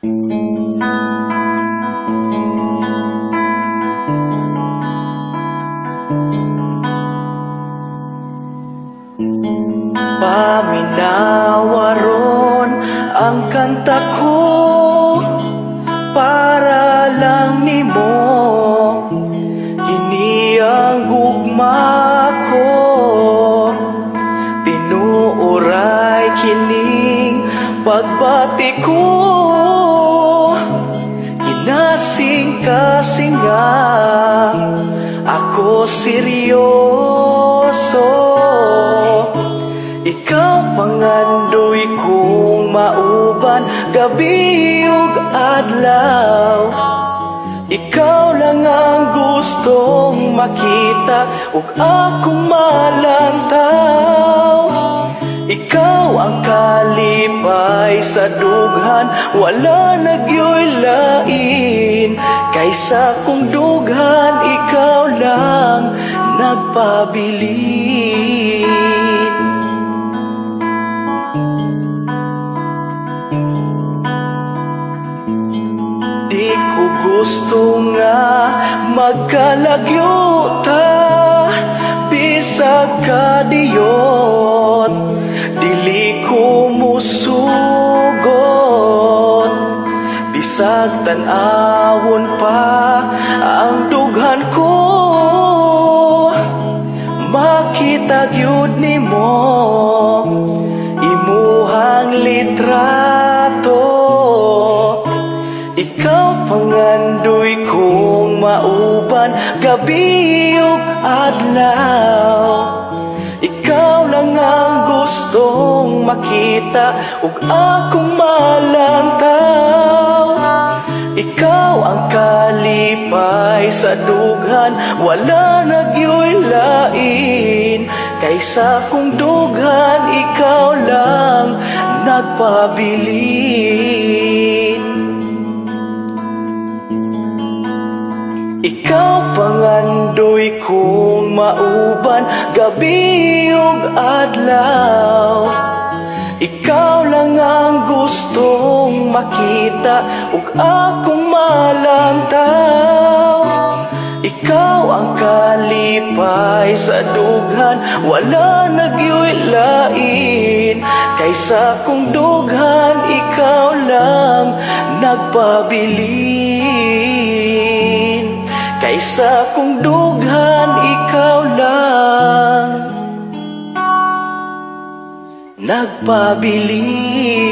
Paminawaron ang kanta ko para lang nimo. Kini ang gugma ko, tinuoray kining pagbati ko. Inasing-kasing nga ako seryoso. Ikaw pangandoy kong mauban, gabi ug adlaw. Ikaw lang ang gustong makita ug akong malantaw. Ikaw ang kalipay sa dughan, wala nagyoy lain. Kaysa kung dughan, ikaw lang nagpabilin. Di ko gusto nga magkalagyo ta, bisag kadiyot, dili ko musugot. Bisag tan-awon pa ang dughan ko, makita gyud nimo imuhang litrato. Ikaw pangandoy kong mauban, gabi ug adlaw. Ikaw lang ang gustong makita ug akong malantaw. Ikaw ang kalipay sa dughan, wala nagyoy lain. Kaysa kung dughan, ikaw lang nagpabilin. Ikaw pangandoy kong mauban, gabi ug adlaw. Ikaw lang ang gustong makita ug akong malantaw. Ikaw ang kalipay sa dughan, wala nagyoy lain. Kaysa kung dughan, ikaw lang nagpabilin. Kaysa kung dughan, ikaw lang nagpabilin.